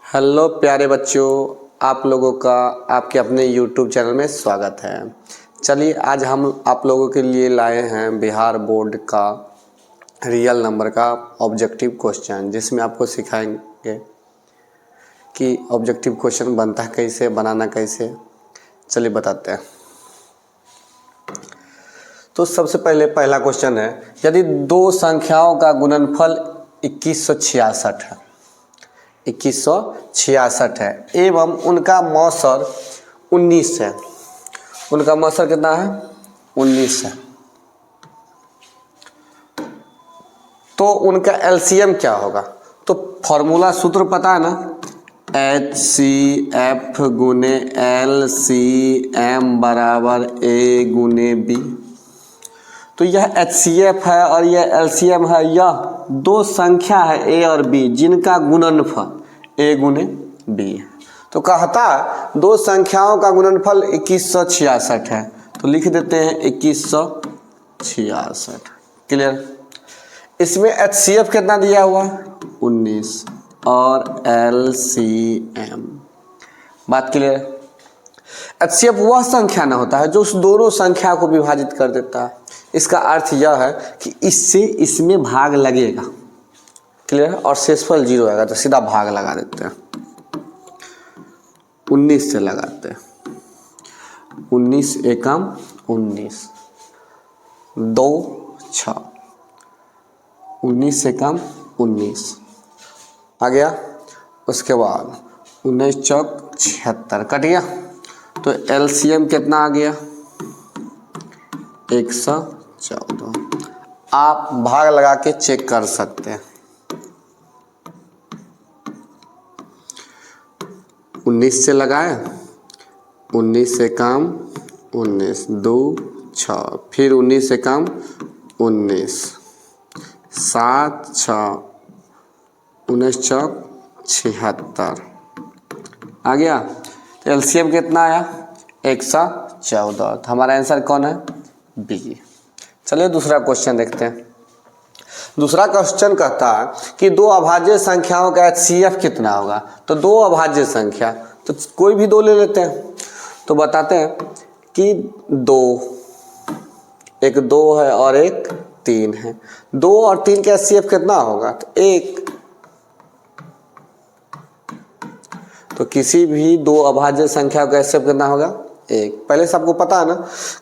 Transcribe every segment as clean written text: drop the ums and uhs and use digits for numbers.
Hello प्यारे बच्चों, आप लोगों का आपके अपने यूट्यूब चैनल में स्वागत है। चलिए आज हम आप लोगों के लिए लाए हैं बिहार बोर्ड का रियल नंबर का ऑब्जेक्टिव क्वेश्चन, जिसमें आपको सिखाएंगे कि ऑब्जेक्टिव क्वेश्चन बनता है कैसे, बनाना कैसे। चलिए बताते हैं। तो सबसे पहले पहला क्वेश्चन है, यदि दो संख्याओं का गुणनफल 2166 है 2166 है एवं उनका मौसर 19 है। उनका मौसर कितना है? 19 है। तो उनका एलसीएम क्या होगा? तो फॉर्मूला सूत्र पता है ना, HCF गुने LCM बराबर A गुने B। तो यह HCF है और यह LCM है। यह दो संख्या है A और B जिनका गुणनफल A गुने B है। तो कहता है दो संख्याओं का गुणनफल 2166 है, तो लिख देते हैं 2166। क्लियर? इसमें HCF कितना दिया हुआ है? 19 और LCM। बात क्लियर? HCF वह संख्या ना होता है जो उस दोनों संख्या को विभाजित कर देता है। इसका अर्थ यह है कि इससे इसमें भाग लगेगा। क्लियर? और शेषफल 0 आएगा तो सीधा भाग लगा देते हैं। 19 से लगाते हैं। 19 एकम 19, 2 6, 19 एकम 19 आ गया। उसके बाद 19 चौक 76 कट गया। तो एलसीएम कितना आ गया? 114। आप भाग लगा के चेक कर सकते हैं। 19 से लगाए, 19 से कम 19, 2 6, फिर 19 से कम 19, 7 6, 19 चौक 76 आ गया। तो एलसीएम कितना आया? 114। तो हमारा आंसर कौन है? बी। चलिए दूसरा क्वेश्चन देखते हैं। दूसरा क्वेश्चन कहता है कि दो अभाज्य संख्याओं का HCF कितना होगा। तो दो अभाज्य संख्या, तो कोई भी दो ले लेते हैं। तो बताते हैं कि एक 2 है और एक 3 है। 2 और 3 का HCF कितना होगा? तो 1। तो किसी भी दो अभाज्य संख्या का HCF कितना होगा? 1। पहले से आपको पता है ना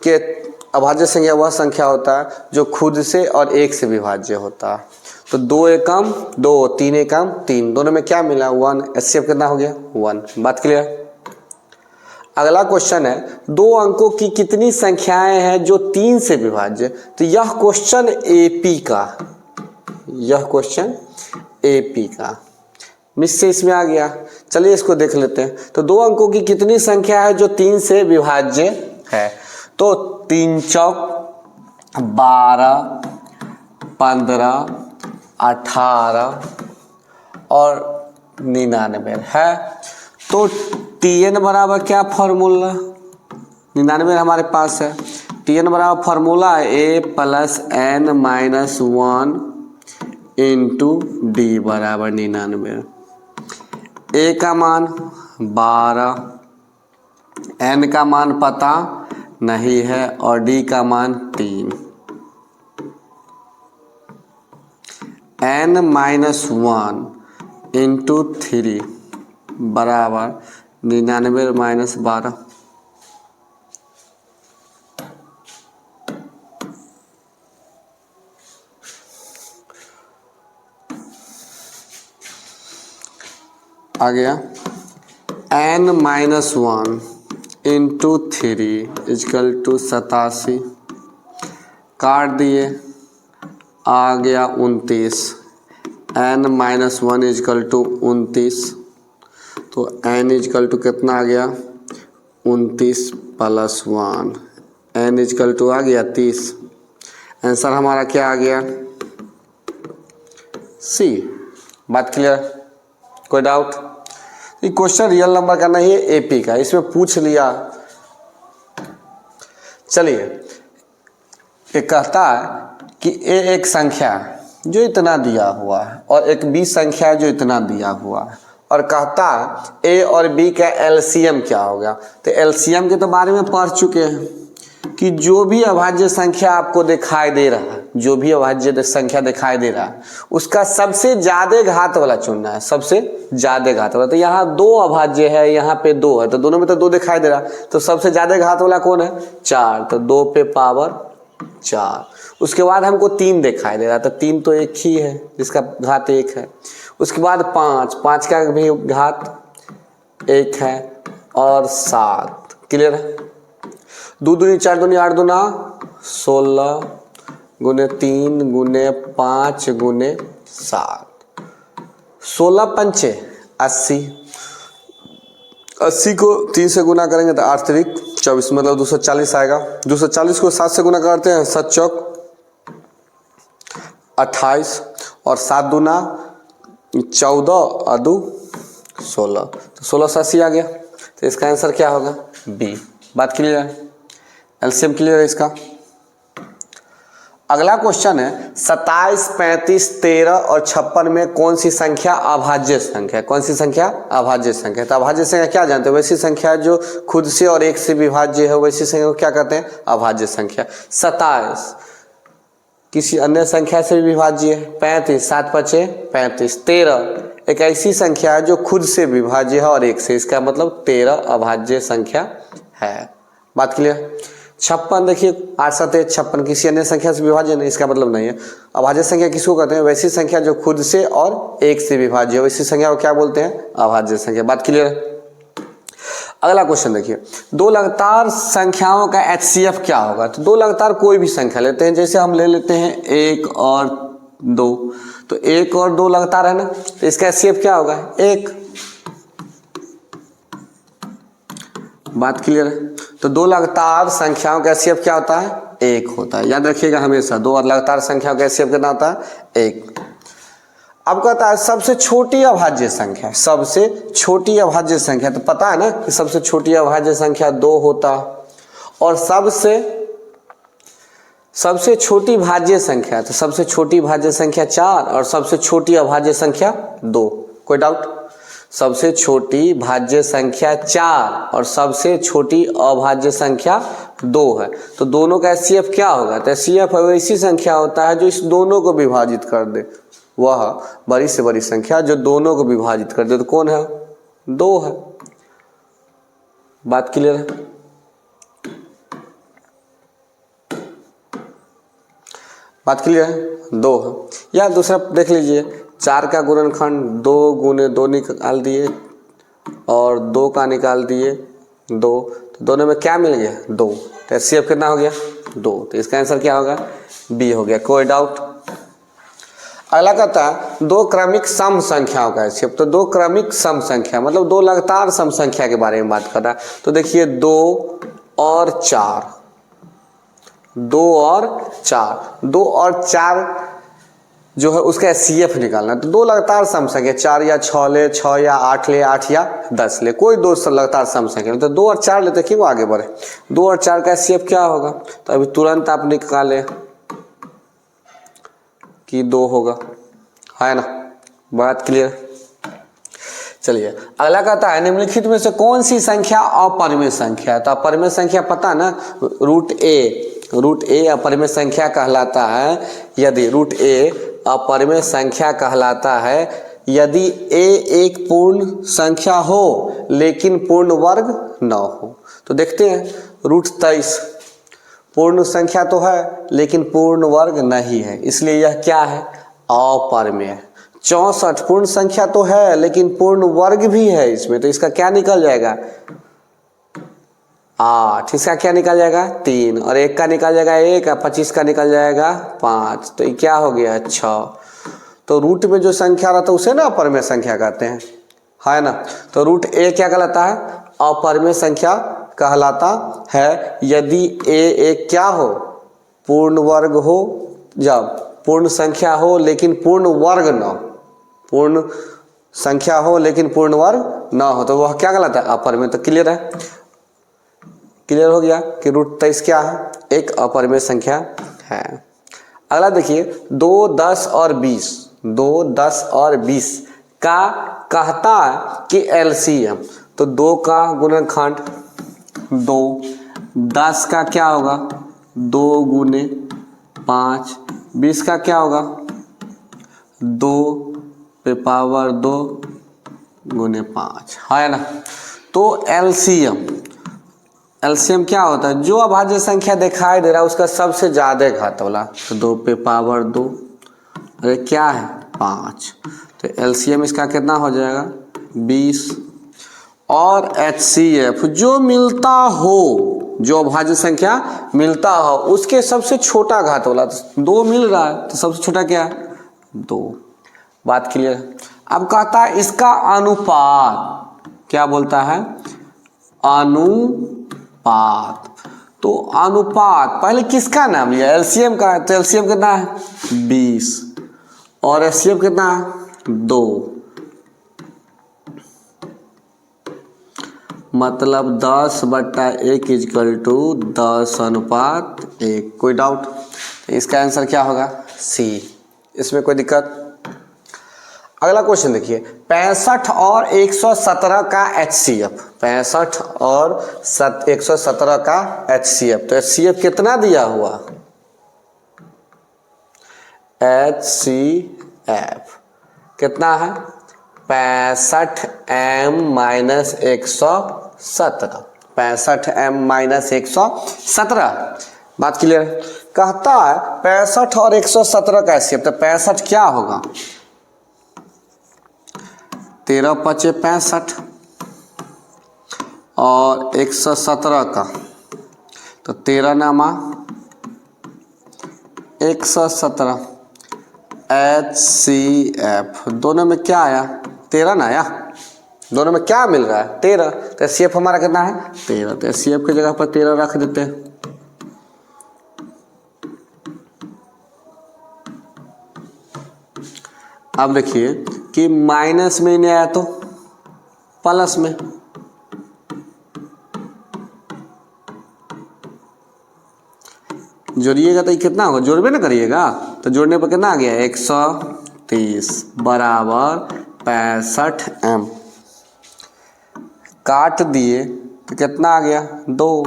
कि अभाज्य संख्या वह संख्या होता है जो खुद से और 1 से विभाज्य होता है। तो 2 एकम 2, 3 एकम 3, दोनों में क्या मिला? 1। HCF कितना हो गया? 1। बात क्लियर? अगला क्वेश्चन है, दो अंकों की कितनी संख्याएं हैं जो 3 से विभाज्य। तो यह क्वेश्चन AP का मिस से इसमें आ गया। चलिए इसको देख लेते हैं। तो दो अंकों की कितनी संख्या है जो 3 से विभाज्य है? तो 3 चौक 12, 15, 18 और 99 है। तो TN बराबर क्या फॉर्मूला? 99 हमारे पास है। TN बराबर फॉर्मूला है A + n-1 इंटू D बराबर 99। A का मान 12, N का मान पता नहीं है और D का मान 3। n-1 इंटू 3 बराबर 99 - 12। आ गया। n-1 into 3 = 87। काट दिए, आ गया 29। n-1 = 29। तो n = कितना आ गया? 29 + 1, n = आ गया 30। आंसर हमारा क्या आ गया? C। बात क्लियर? कोई डाउट? ये क्वेश्चन रियल नंबर का नहीं है, AP का। इसमें पूछ लिया। चलिए, ये कहता है कि A एक संख्या जो इतना दिया हुआ है और एक B संख्या जो इतना दिया हुआ है, और कहता है ए और बी का एलसीएम क्या होगा। तो एलसीएम के तो बारे में पढ़ चुके हैं कि जो भी अभाज्य संख्या आपको दिखाई दे रहा है, जो भी अभाज्य संख्या दिखाई दे रहा है उसका सबसे ज्यादा घात वाला चुनना है, सबसे ज्यादा घात वाला। तो यहाँ दो अभाज्य है, यहाँ पे दो है, तो दोनों में तो दो दिखाई दे रहा है, तो सबसे ज्यादा घात वाला कौन है? 4, तो 2 पे पावर 4। उसके बाद हमको 3 दिखाई दे रहा है, तो 3 तो एक ही है जिसका घात 1 है। उसके बाद 5 का भी घात 1 है और 7। क्लियर है? 2 दूनी 4 दूनी 8 दूना 16 गुने 3 गुने 5 गुने 7, 16 पंचे 80। 80 को 3 से गुना करेंगे तो 8 त्रिक 24, मतलब 240 आएगा। 240 को 7 से गुना करते हैं, 7 चौक 28 और 7 दूना 14 और 2 16, तो 16 से 80 आ गया। तो इसका आंसर क्या होगा? बी। बात क्लियर है? एलसीएम क्लियर है इसका? अगला क्वेश्चन है 27, 35, 13 और 56 में कौन सी संख्या अभाज्य संख्या है? कौन सी संख्या अभाज्य संख्या है? तो अभाज्य संख्या क्या जानते हैं? वैसी संख्या जो खुद से और 1 से विभाज्य है वैसी संख्या को क्या कहते हैं? अभाज्य संख्या। 27 किसी अन्य संख्या से भी विभाज्य है। 35 7 5 35। 13 एक ऐसी संख्या है जो खुद से विभाज्य है और 1 से, इसका मतलब 13 अभाज्य संख्या है। बात क्लियर? 56 देखिए 8 7 56 किसी अन्य संख्या से विभाज्य नहीं, इसका मतलब नहीं है। अभाज्य संख्या किसको कहते हैं? वैसी संख्या जो खुद से और 1 से विभाज्य है वैसी संख्या को क्या बोलते हैं? अभाज्य संख्या। बात क्लियर है? अगला क्वेश्चन देखिए, 2 लगातार संख्याओं का HCF क्या होगा? तो 2 लगातार कोई भी संख्या लेते हैं, जैसे हम ले लेते हैं 1 और 2, तो 1 और 2 लगातार है ना, तो इसका HCF क्या होगा? 1। बात क्लियर है? तो 2 लगातार संख्याओं का HCF क्या होता है? 1 होता है। याद रखिएगा हमेशा 2 और लगातार संख्याओं का HCF कितना होता है? 1। अब कहता है सबसे छोटी अभाज्य संख्या, सबसे छोटी अभाज्य संख्या, तो पता है ना कि सबसे छोटी अभाज्य संख्या 2 होता, और सबसे छोटी भाज्य संख्या, तो सबसे छोटी भाज्य संख्या 4 और सबसे छोटी अभाज्य संख्या 2। कोई डाउट? सबसे छोटी भाज्य संख्या 4 और सबसे छोटी अभाज्य संख्या 2 है, तो दोनों का HCF क्या होगा? तो HCF वैसी संख्या होता है जो इस दोनों को विभाजित कर दे, वह बड़ी से बड़ी संख्या जो दोनों को विभाजित कर दे, तो कौन है? 2 है। बात क्लियर है? बात क्लियर है? 2 है। या दूसरा देख लीजिए, 4 का गुणनखंड 2 गुने 2 निकाल दिए और 2 का निकाल दिए 2, तो दोनों में क्या मिल गया? 2। तो HCF कितना हो गया? 2। तो इसका आंसर क्या होगा? बी हो गया। कोई डाउट? अगला कहता है 2 क्रमिक सम संख्याओं का HCF। तो 2 क्रमिक सम संख्या मतलब 2 लगातार सम संख्या के बारे में बात कर रहा है। तो देखिए 2 और 4, 2 और 4 जो है उसका HCF निकालना है। तो 2 लगातार सम संख्या, 4 या 6 ले, 6 या 8 ले, 8 या 10 ले, कोई 2 लगातार सम संख्या। तो 2 और 4 लेते क्यों आगे बढ़े? 2 और 4 का HCF क्या होगा? तो अभी तुरंत आप निकाले कि 2 होगा, है ना? बात क्लियर? चलिए अगला कहता है निम्नलिखित में से कौन सी संख्या अपरिमेय संख्या है? तो अपरिमेय संख्या पता ना, रूट ए अपरिमेय संख्या कहलाता है यदि अपरिमेय संख्या कहलाता है यदि a एक पूर्ण संख्या हो लेकिन पूर्ण वर्ग न हो। तो देखते हैं √23 पूर्ण संख्या तो है लेकिन पूर्ण वर्ग नहीं है, इसलिए यह क्या है? अपरिमेय। 64 पूर्ण संख्या तो है लेकिन पूर्ण वर्ग भी है इसमें, तो इसका क्या निकल जाएगा? 8। इसका क्या निकल जाएगा? 3। और 1 का निकल जाएगा 1 और 25 का निकल जाएगा 5। तो ये क्या हो गया? 6। तो रूट में जो संख्या रहता है उसे ना अपरिमेय संख्या कहते हैं, है ना? तो रूट ए क्या कहलाता है? अपरिमेय संख्या कहलाता है यदि ए एक क्या हो? पूर्ण वर्ग हो, जब पूर्ण संख्या हो लेकिन पूर्ण वर्ग न हो, पूर्ण संख्या हो लेकिन पूर्ण वर्ग न हो, तो वह क्या कहलाता है? अपरिमेय। तो क्लियर है? क्लियर हो गया कि √23 क्या है? एक अपरिमेय संख्या है। अगला देखिए 2, 10 और 20, 2, 10 और 20 का कहता है कि एलसीएम, तो 2 का गुणनखंड 2, 10 का क्या होगा 2 गुने 5, 20 का क्या होगा 2 पे पावर 2 गुने 5, है ना। तो एलसीएम क्या होता है, जो अभाज्य संख्या दिखाई दे रहा है उसका सबसे ज्यादा घात वाला, तो 2 पे पावर 2, अरे क्या है 5, तो एलसीएम इसका कितना हो जाएगा 20। और एचसीएफ जो मिलता हो, जो अभाज्य संख्या मिलता हो उसके सबसे छोटा घात वाला, 2 मिल रहा है तो सबसे छोटा क्या है 2। बात क्लियर। अब कहता है इसका अनुपात, क्या बोलता है अनुपात, तो अनुपात पहले किसका नाम लिया एलसीएम का, तो एलसीएम कितना है 20 और एचसीएफ कितना है 2, मतलब 10/1 = 10:1। कोई डाउट, इसका आंसर क्या होगा सी, इसमें कोई दिक्कत। अगला क्वेश्चन देखिए, 65 और 117 का एचसीएफ, 65 और 117 का एचसीएफ, तो एचसीएफ कितना दिया हुआ एचसीएफ कितना है 65m-117, 65m-117। बात क्लियर है। कहता है 65 और 117 का एचसीएफ, तो 65 क्या होगा 13×5 = 65 और 117 का तो 13×117 एचसीएफ, दोनों में क्या आया 13 ना आया, दोनों में क्या मिल रहा है 13, तो एचसीएफ हमारा कितना है 13, तो एचसीएफ की जगह पर 13 रख देते हैं। अब देखिए कि माइनस में नहीं आया तो प्लस में, जोड़िएगा तो ये कितना होगा, जोड़बे ना करिएगा, तो जोड़ने पर कितना आ गया 130 बराबर 65m, काट दिए तो कितना आ गया 2,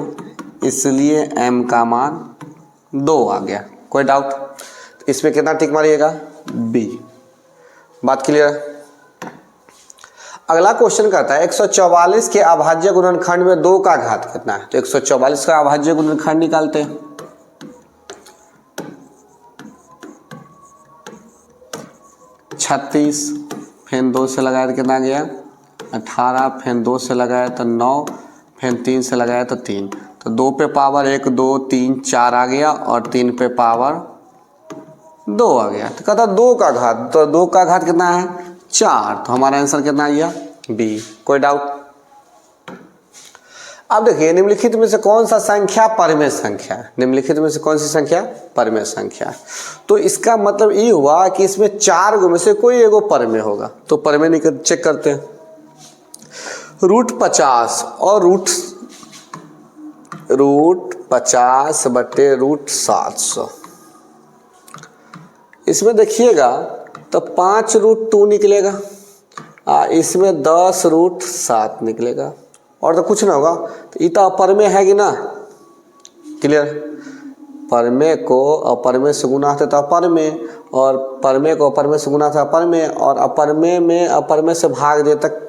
इसलिए m का मान 2 आ गया। कोई डाउट, इसमें कितना टिक मारिएगा बी। बात क्लियर है। अगला क्वेश्चन कहता है 144 के अभाज्य गुणनखंड में 2 का घात कितना है, तो 144 का अभाज्य गुणनखंड निकालते हैं। छत्तीस, फिर 2 से लगाया तो कितना गया 18, फिर 2 से लगाया तो 9, फिर 3 से लगाया तो 3, तो 2 पे पावर 1 2 3 4 आ गया और 3 पे पावर 2 आ गया। तो कहता 2 का घात, तो 2 का घात कितना है 4, तो हमारा आंसर कितना आ गया बी। कोई डाउट। अब देखिए निम्नलिखित में से कौन सा संख्या परमेय संख्या है, निम्नलिखित में से कौन सी संख्या परमेय संख्या है, तो इसका मतलब ये हुआ कि इसमें 4 गो में से कोई एगो परमेय होगा, तो परमेय निकल चेक करते हैं। √50 और √50/√700, इसमें देखिएगा तो 5√2 निकलेगा, इसमें 10√7 निकलेगा, और तो कुछ ना होगा, तो ये तो अपरमेय है कि ना, क्लियर। परमेय को अपरमेय से गुना था तो अपरमेय, और परमेय को अपरमेय से गुना था अपरमेय, और अपरमेय में अपरमेय से भाग दे तक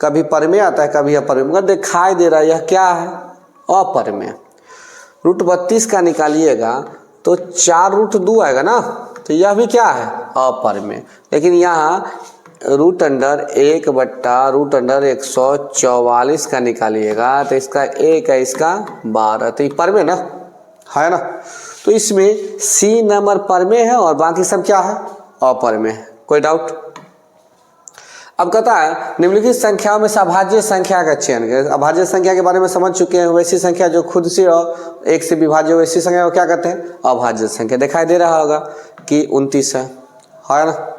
कभी परमेय आता है कभी अपरमेय, मगर दिखाई दे रहा है यह क्या है अपरमेय। √32 का निकालिएगा तो 4√2 आएगा ना, तो यह भी क्या है अपरमेय, लेकिन यहाँ √1/√144 का निकालिएगा तो इसका 1 है, इसका 12, तो ये परमेय ना है ना, तो इसमें सी नंबर परमेय है और बाकी सब क्या है अपरमेय है। कोई डाउट। अब कहता है निम्नलिखित संख्याओं में से अभाज्य संख्या का चयन करें। अभाज्य संख्या के बारे में समझ चुके हैं, वैसी संख्या जो खुद से और 1 से विभाज्य वैसी संख्या को क्या कहते हैं अभाज्य संख्या। दिखाई दे रहा होगा कि 29 है ना।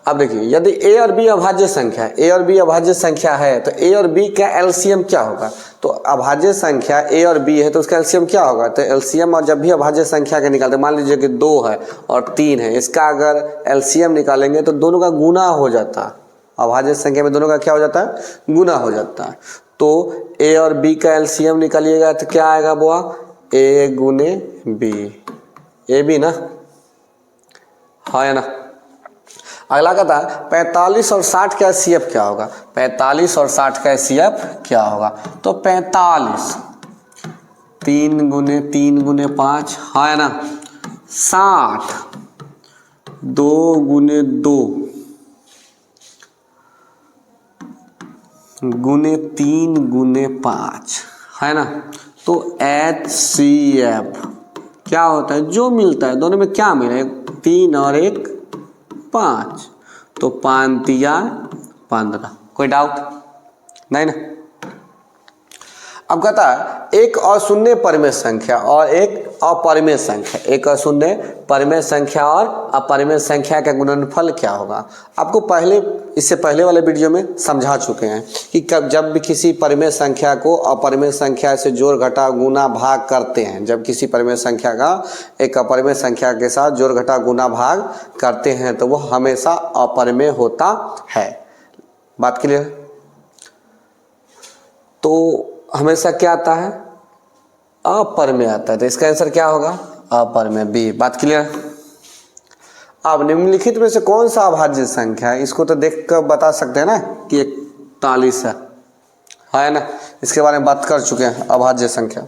अब देखिए यदि a और b अभाज्य संख्या है, a और b अभाज्य संख्या है तो a और b का एलसीएम क्या होगा, तो अभाज्य संख्या a और b है तो उसका एलसीएम क्या होगा? तो एलसीएम और जब भी अभाज्य संख्या के निकालते, मान लीजिए कि 2 है और 3 है, इसका अगर एलसीएम निकालेंगे तो दोनों का गुना हो जाता है। अभाज्य संख्या में दोनों का क्या हो जाता है? गुना हो जाता है। तो a और b का एलसीएम निकालिएगा तो क्या आएगा बुआ? a गुने b, ए बी ना, है ना। अगला कहता है 45 और 60 का एचसीएफ क्या होगा? 45 और 60 का एचसीएफ क्या होगा? तो 45 3 गुने 3 गुने 5, है ना। 60 2 गुने 2 गुने 3 गुने 5, है ना। तो एचसीएफ क्या होता है? जो मिलता है दोनों में क्या मिला? 3 और 1 5, तो 5 तिया 15। कोई डाउट नहीं ना। अब कहता है एक अशून्य परिमेय संख्या और एक अपरिमेय संख्या, एक अशून्य परिमेय संख्या और अपरिमेय संख्या का गुणनफल क्या होगा? आपको पहले, इससे पहले वाले वीडियो में समझा चुके हैं कि जब भी किसी परिमेय संख्या को अपरिमेय संख्या से जोड़ घटा गुना भाग करते हैं, जब किसी परिमेय संख्या का एक अपरिमेय संख्या के साथ जोड़ घटा गुना भाग करते हैं तो वो हमेशा अपरिमेय होता है। बात क्लियर? तो हमेशा क्या आता है? अपरिमेय आता है। तो इसका आंसर क्या होगा? अपरिमेय, बी। बात क्लियर? अब निम्नलिखित में से कौन सा अभाज्य संख्या है? इसको तो देख कर बता सकते हैं ना कि 41 है ना। इसके बारे में बात कर चुके हैं, अभाज्य संख्या।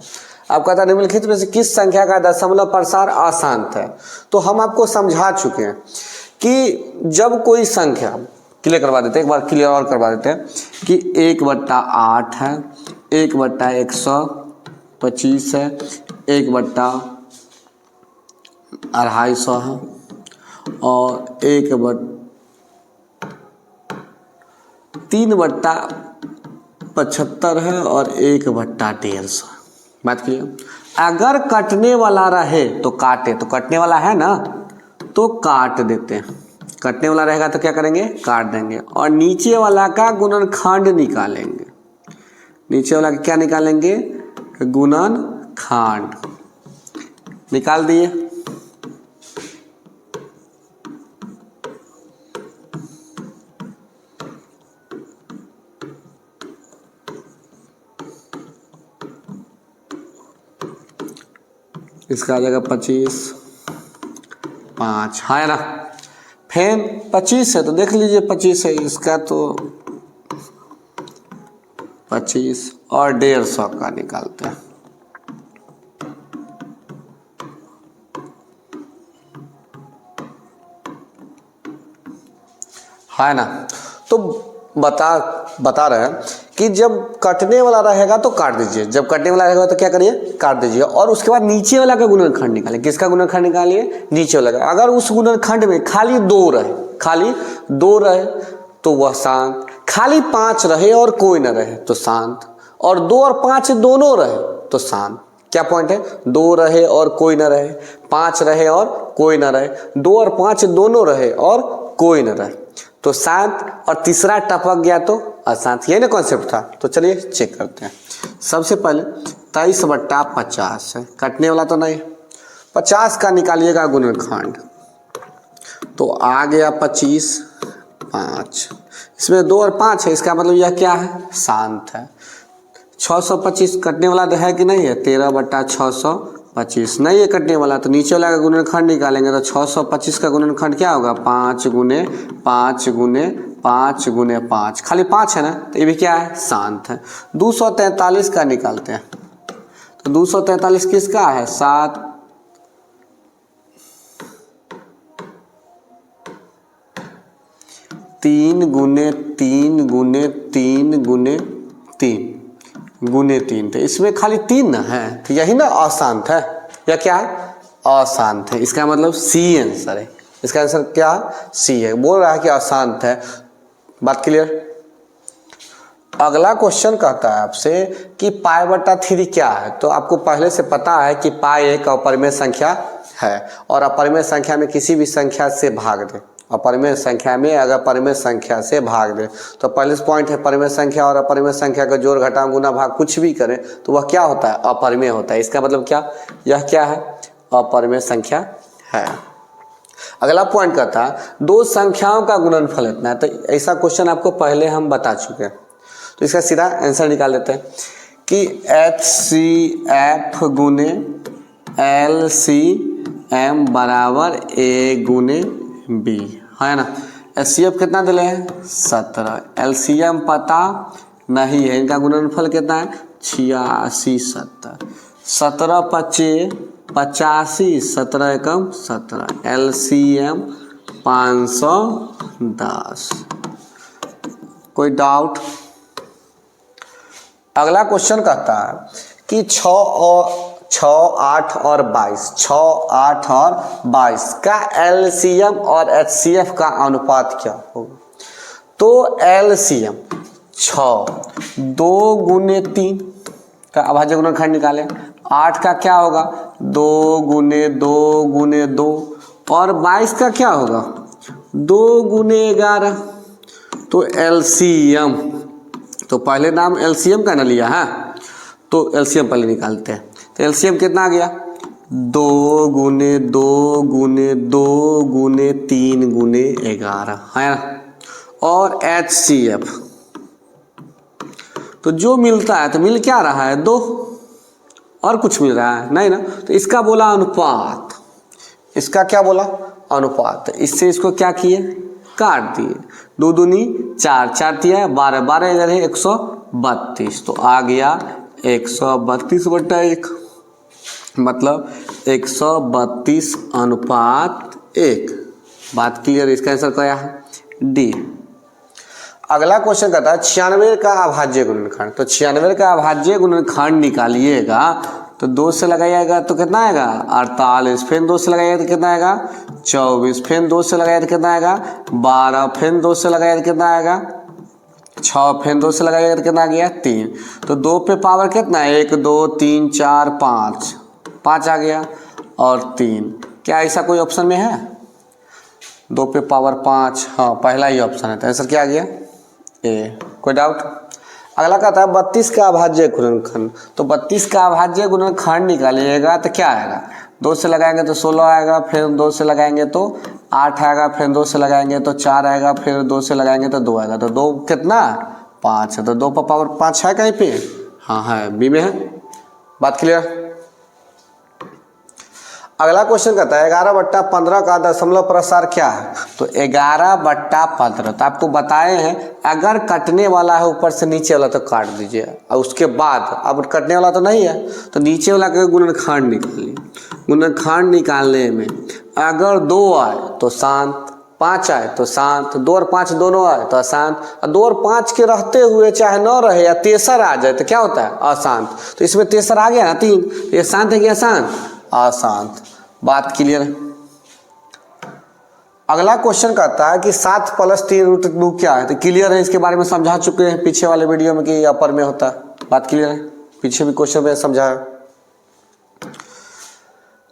अब कहता है निम्नलिखित में से किस संख्या का दशमलव प्रसार अशांत है? तो हम आपको समझा चुके हैं कि जब कोई संख्या, क्लियर करवा देते हैं, एक बार क्लियर और करवा देते हैं कि 1/8 है, 1/125 है, 1/250 है और 3/75 है और 1/150। बात क्लियर? अगर कटने वाला रहे तो काटे, तो कटने वाला है ना तो काट देते हैं। कटने वाला रहेगा तो क्या करेंगे? काट देंगे। और नीचे वाला का गुणनखंड निकालेंगे। नीचे वाला का क्या निकालेंगे? गुणनखंड निकाल दिए। इसका आ जाएगा 25 5, है ना। फिर 25 है तो देख लीजिए 25 है, इसका तो 25 और 150 का निकालते हैं। है ना। तो बता रहे हैं कि जब कटने वाला रहेगा तो काट दीजिए, जब कटने वाला रहेगा तो क्या करिए? काट दीजिए। और उसके बाद नीचे वाला का गुणनखंड निकालिए। किसका गुणनखंड निकालिए? नीचे वाला का। अगर उस गुणनखंड में खाली 2 रहे तो वह शांत, खाली 5 रहे और कोई न रहे तो शांत, और 2 और 5 दोनों रहे तो शांत। क्या पॉइंट है? 2 रहे और कोई न रहे, 5 रहे और कोई न रहे, 2 और 5 दोनों रहे और कोई न रहे तो शांत, और तीसरा टपक गया तो अशांत। ये ना कॉन्सेप्ट था। तो चलिए चेक करते हैं। सबसे पहले 23/50 है, कटने वाला तो नहीं। 50 का निकालिएगा गुणनखंड, तो आ गया 25 5। इसमें 2 और 5 है, इसका मतलब यह क्या है? शांत है। 625 कटने वाला तो है कि नहीं है? 13/625 नहीं है कटने वाला, तो नीचे वाला का गुणनखंड निकालेंगे तो 625 का गुणनखंड क्या होगा? 5 गुने 5 गुने 5 गुने 5, खाली 5 है ना, तो ये भी क्या है? शांत है। 243 का निकालते हैं, तो 243 किसका है? 7 3 गुने 3 गुने 3 गुने 3 गुने 3, तो इसमें खाली 3 ना है, तो यही ना अशांत है। या क्या है? अशांत है। इसका मतलब सी आंसर है। इसका आंसर क्या? सी है। बोल रहा है कि अशांत है। बात क्लियर? अगला क्वेश्चन कहता है आपसे कि π/3 क्या है? तो आपको पहले से पता है कि पाई एक अपरिमेय संख्या है और अपरिमेय संख्या में किसी भी संख्या से भाग दे अपरिमेय संख्या में अगर परिमेय संख्या से भाग दे तो पहले पॉइंट है, परिमेय संख्या और अपरिमेय संख्या का जोड़ घटा गुना भाग कुछ भी करें तो वह क्या होता है, अपरिमेय होता है। इसका मतलब क्या, यह क्या है, अपरिमेय संख्या है। अगला पॉइंट कहता है दो संख्याओं का गुणनफल इतना है। तो ऐसा क्वेश्चन आपको पहले हम बता चुके हैं, तो इसका सीधा आंसर निकाल लेते हैं कि HCF गुने LCM बराबर A गुने B, है ना। HCF कितना दिले हैं 17, LCM पता नहीं है, इनका गुणनफल कितना है 86 70, 17 25 85, 17 एकम 17, LCM 510। कोई डाउट। अगला क्वेश्चन कहता है कि 6, 8 और 22, 6, 8 और 22 का LCM और HCF का अनुपात क्या होगा। तो LCM 6 2 गुने 3 का अभाज्य गुणनखंड निकालें, 8 का क्या होगा 2 गुने 2 गुने 2, और 22 का क्या होगा 2 गुने 11। तो LCM, तो पहले नाम LCM का ना लिया है, तो LCM पहले निकालते हैं। तो LCM कितना आ गया 2 गुने 2 गुने 2 गुने 3 गुने 11, है ना। और HCF तो जो मिलता है तो मिल क्या रहा है 2, और कुछ मिल रहा है नहीं ना। तो इसका बोला अनुपात, इसका क्या बोला अनुपात। इससे इसको क्या किए काट दिए, 2 दूनी 4, 4 दिया 12, 12 इधर है 132, तो आ गया 132/1, मतलब 132 अनुपात 1। बात क्लियर, इसका आंसर क्या है डी। अगला क्वेश्चन कहता है 96 का अभाज्य गुणनखंड। तो 96 का अभाज्य गुणनखंड निकालिएगा तो 2 से लगाइएगा तो कितना आएगा 48, फिर 2 से लगाइएगा तो कितना आएगा 24, फिर 2 से लगाइएगा तो कितना आएगा 12, फिर 2 से लगाइएगा तो कितना आएगा 6, फिर 2 से लगाइएगा तो कितना आ गया 3। तो 2 पे पावर कितना है 1 2 3 4 5, 5 आ गया, और 3। क्या ऐसा कोई ऑप्शन में है 2 पे पावर 5, हाँ पहला ही ऑप्शन है, तो आंसर क्या आ गया ए। कोई डाउट। अगला कहता है 32 का अभाज्य गुणनखंड। तो 32 का अभाज्य गुणनखंड निकालिएगा तो क्या आएगा, 2 से लगाएंगे तो 16 आएगा, फिर 2 से लगाएंगे तो 8 आएगा, फिर 2 से लगाएंगे तो 4 आएगा, फिर 2 से लगाएंगे तो 2 आएगा। तो 2 कितना 5 है, तो 2 पर पावर 5 है कहीं पे, हाँ है बी में है। बात क्लियर। अगला क्वेश्चन कहता है 11/15 का दशमलव प्रसार क्या है। तो 11/15, तो आपको बताए हैं अगर कटने वाला है ऊपर से नीचे वाला तो काट दीजिए, और उसके बाद अब कटने वाला तो नहीं है तो नीचे वाला का गुणनखंड निकालिए। गुणनखंड निकालने में अगर 2 आए तो शांत, 5 आए तो शांत, 2 और 5 दोनों आए तो अशांत, और 2 और 5 के रहते हुए चाहे न रहे या तेसर आ जाए तो क्या होता है अशांत। तो इसमें तेसर आ गया ना 3, ये शांत है कि अशांत, अशांत। बात क्लियर है। अगला क्वेश्चन कहता है कि 7 + 3√2 क्या है। तो क्लियर है, इसके बारे में समझा चुके हैं पीछे वाले वीडियो में कि अपर में होता है। बात क्लियर है, पीछे भी क्वेश्चन में समझाया।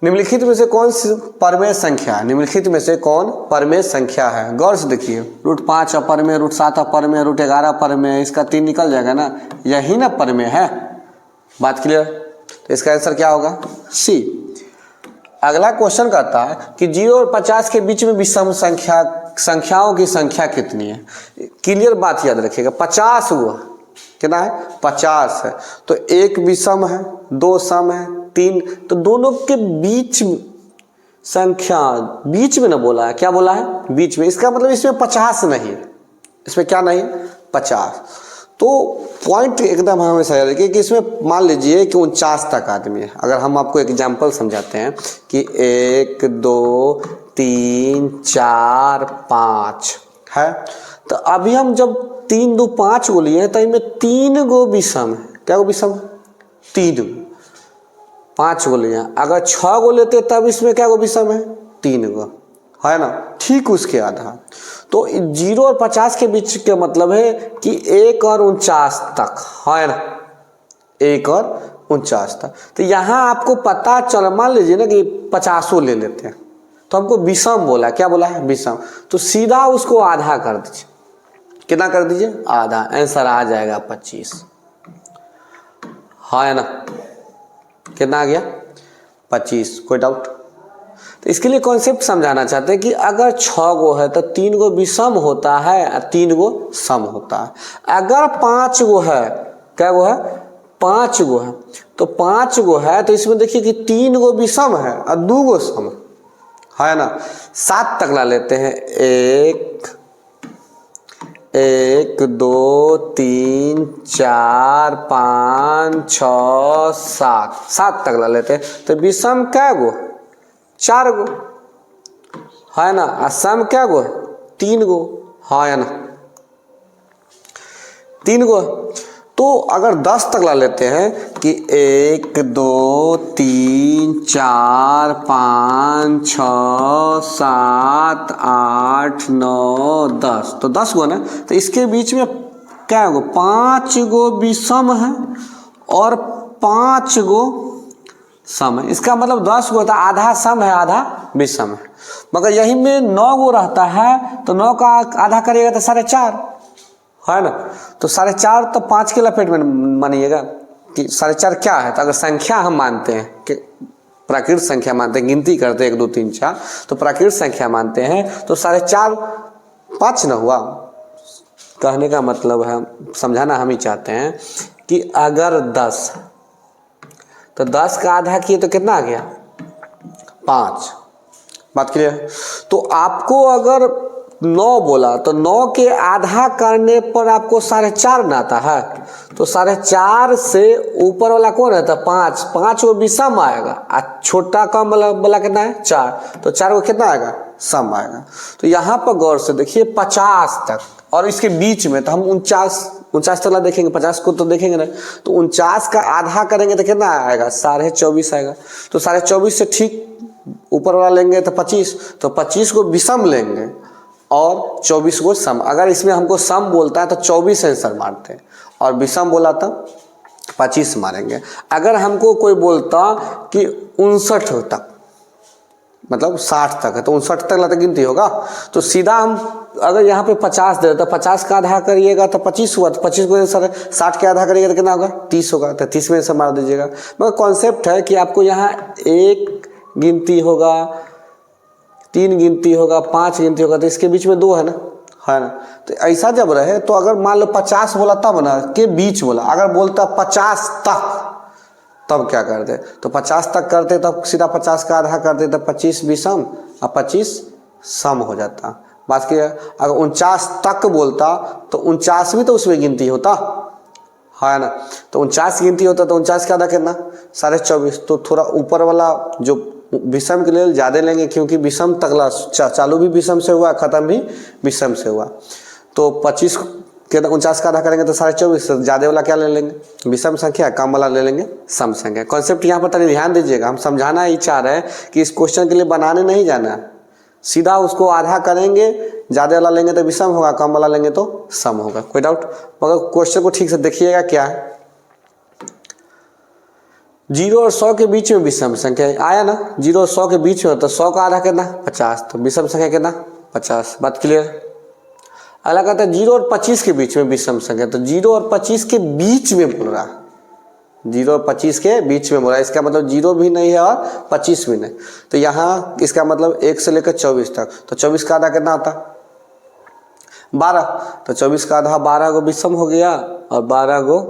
निम्नलिखित में से कौन सी परमेय संख्या है, निम्नलिखित में से कौन परमेय संख्या है। गौर से देखिए, √5 अपर में, √7 अपर में, √11 अपर में, इसका 3 निकल जाएगा ना, यही ना परमेय है। बात क्लियर। तो इसका आंसर क्या होगा सी। अगला क्वेश्चन कहता है कि 0 और 50 के बीच में विषम संख्याओं की संख्या कितनी है। क्लियर बात याद रखिएगा, 50 हुआ कितना है 50 है, तो 1 विषम है, 2 सम है, 3, तो दोनों के बीच संख्या, बीच में ना बोला है, क्या बोला है बीच में। इसका मतलब इसमें 50 नहीं है, इसमें क्या नहीं 50। तो पॉइंट एकदम हमेशा याद रखिए कि इसमें मान लीजिए कि 49 तक आदमी है। अगर हम आपको एग्जाम्पल समझाते हैं कि 1 2 3 4 5 है, तो अभी हम जब 3 2 5 को लिए तो इनमें 3 गो विषम है। क्या गो विषम है 3, 5 गो लिए। अगर 6 गो लेते तब इसमें क्या गो विषम है 3 गो, है ना। ठीक उसके आधार, तो 0 और 50 के बीच के मतलब है कि 1 और 49 तक, है ना, 1 और 49 तक। तो यहाँ आपको पता चल, मान लीजिए ना कि 50 ले लेते हैं, तो हमको विषम बोला, क्या बोला है? विषम। तो सीधा उसको आधा कर दीजिए। कितना कर दीजिए? आधा। आंसर आ जाएगा 25। हाँ है ना? कितना आ गया? 25। कोई डाउट? तो इसके लिए कॉन्सेप्ट समझाना चाहते हैं कि अगर 6 गो है तो 3 गो विषम होता है और 3 गो सम होता है। अगर 5 गो है, क्या गो है? 5 गो है, तो 5 गो है तो इसमें देखिए कि 3 गो विषम है और 2 गो सम है ना। 7 तक ला लेते हैं। 1 2 3 4 5 6 7 तक ला लेते हैं। तो विषम क्या गो? 4 गो है ना। और सम क्या गो? 3 गो है ना। 3 गो। तो अगर 10 तक ला लेते हैं कि 1 2 3 4 5 6 7 8 9 10, तो 10 गो ना। तो इसके बीच में क्या गो? 5 गो विषम है और 5 गो सम है। इसका मतलब 10 गो होता है, आधा सम है आधा विषम है। मगर यही में 9 गो रहता है तो 9 का आधा करिएगा तो 4.5 है ना। तो 4.5 तो 5 के लपेट में मानिएगा कि 4.5 क्या है। तो अगर संख्या हम मानते हैं कि प्राकृत संख्या मानते हैं, गिनती करते हैं 1 2 3 4, तो प्राकृत संख्या मानते हैं तो 4.5 5 न हुआ। कहने का मतलब है, समझाना हम ही चाहते हैं कि अगर 10 तो 10 का आधा किए तो कितना आ गया? 5। बात क्लियर? तो आपको अगर 9 बोला तो 9 के आधा करने पर आपको 4.5 ना आता है। तो 4.5 से ऊपर वाला कौन है? तो 5। 5 वो विषम आएगा और छोटा कम वाला कितना है? 4। तो 4 को कितना आएगा? सम आएगा। तो यहाँ पर गौर से देखिए 50 तक और इसके बीच में तो हम 49 तक देखेंगे, 50 को तो देखेंगे ना। तो 49 का आधा करेंगे तो कितना आएगा? 24.5 आएगा। तो 24.5 से ठीक ऊपर वाला लेंगे तो 25, तो 25 को विषम लेंगे और 24 को सम। अगर इसमें हमको सम बोलता है तो 24 आंसर मारते हैं और विषम बोला तो 25 मारेंगे। अगर हमको कोई बोलता कि 59 तक मतलब 60 तक है तो 59 तक लाते गिनती होगा। तो सीधा हम अगर यहाँ पे 50 दे तो 50 का आधा करिएगा तो 25 हुआ। तो 25 को सर 60 के आधा करिएगा तो कितना होगा? 30 होगा। तो 30 में से मार दीजिएगा। मगर कॉन्सेप्ट है कि आपको यहाँ 1 गिनती होगा, 3 गिनती होगा, 5 गिनती होगा, तो इसके बीच में 2 है ना, है ना। तो ऐसा जब रहे तो अगर मान लो 50 बोला तब ना के बीच बोला, अगर बोलता 50 तक तब क्या करते? तो 50 तक करते तब सीधा 50 का आधा करते तब 25 विषम और 25 सम हो जाता। बात की अगर 49 तक बोलता तो 49 भी तो उसमें गिनती होता है ना। तो 49 गिनती होता तो 49 का आधा कितना? 24.5। तो थोड़ा ऊपर वाला जो विषम के लिए ज़्यादा लेंगे क्योंकि विषम तकला चालू भी विषम से हुआ, ख़त्म भी विषम से हुआ। तो 25 के 49 का आधा करेंगे तो 24.5। ज़्यादा वाला क्या ले लेंगे? विषम संख्या। कम वाला ले लेंगे सम संख्या। कॉन्सेप्ट यहाँ पर तनी ध्यान दीजिएगा। हम समझाना ही चाह रहे हैं कि इस क्वेश्चन के लिए बनाने नहीं जाना है, सीधा उसको आधा करेंगे, ज़्यादा वाला लेंगे तो विषम होगा, कम वाला लेंगे तो सम होगा। कोई डाउट? मगर क्वेश्चन को ठीक से देखिएगा क्या है। 0 और 100 के बीच में विषम संख्या आया ना। 0 और 100 के बीच में तो 100 का आधा कितना? 50। तो विषम संख्या कितना? 50। बात क्लियर? अगला कहता है 0 और 25 के बीच में विषम संख्या। तो 0 और 25 के बीच में बोल रहा, 0 और 25 के बीच में बोला। इसका मतलब 0 भी नहीं है और 25 भी नहीं। तो यहाँ इसका मतलब 1 से लेकर 24 तक। तो 24 का आधा कितना आता? 12। तो 24 का आधा 12 गो विषम हो गया और 12 गो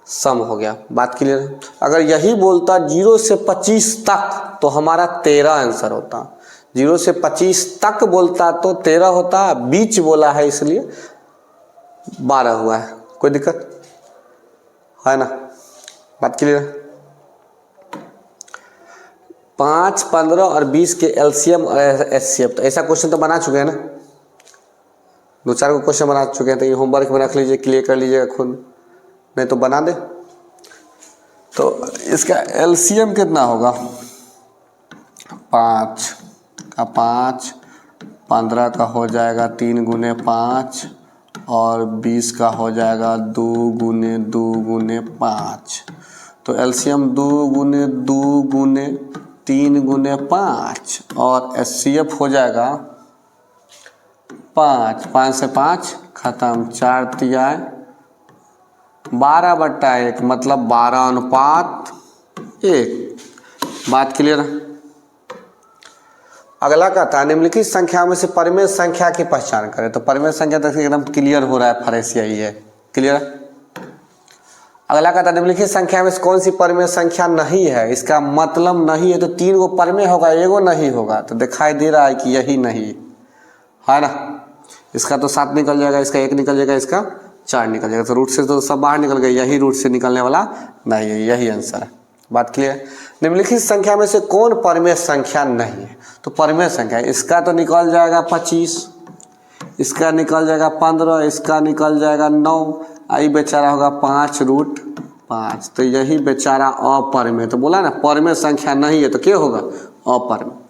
सम हो गया। बात क्लियर? अगर यही बोलता 0 से 25 तक तो हमारा 13 आंसर होता। 0 से 25 तक बोलता तो 13 होता, बीच बोला है इसलिए 12 हुआ है। कोई दिक्कत है ना? बात क्लियर? 5, 15 और 20 के एलसीएम और एचसीएफ। तो ऐसा क्वेश्चन तो बना चुके हैं ना, 2-4 को क्वेश्चन बना चुके हैं। तो ये होमवर्क में रख लीजिए, क्लियर कर लीजिएगा खुद, नहीं तो बना दे। तो इसका एलसीएम कितना होगा? 5 का 5, 15 का हो जाएगा 3 गुने 5 और 20 का हो जाएगा 2 गुने 2 गुने 5। तो एलसीएम 2 गुने 2 गुने 3 गुने 5 और HCF हो जाएगा 5, 5 से 5 खत्म, 4 तिया 12/1 मतलब 12:1। बात क्लियर है। अगला कहता है निम्नलिखित संख्या में से परिमेय संख्या की पहचान करें। तो परिमेय संख्या तक एकदम क्लियर हो रहा है, फरेस यही है, क्लियर है। अगला कहता है निम्नलिखित संख्या में से कौन सी परिमेय संख्या नहीं है। इसका मतलब नहीं है तो 3 गो परिमेय होगा, एगो नहीं होगा। तो दिखाई दे रहा है कि यही नहीं है ना। इसका तो 7 निकल जाएगा, इसका 1 निकल जाएगा, इसका 4 निकल जाएगा। तो रूट से तो सब बाहर निकल गए, यही रूट से निकलने वाला नहीं है, यही आंसर है। बात क्लियर। निम्नलिखित संख्या में से कौन परिमेय संख्या नहीं है। तो परिमेय संख्या इसका तो निकल जाएगा 25, इसका निकल जाएगा 15, इसका निकल जाएगा 9, आई बेचारा होगा 5√5। तो यही बेचारा अपरिमेय। तो बोला ना परिमेय संख्या नहीं है तो क्या होगा, अपरिमेय।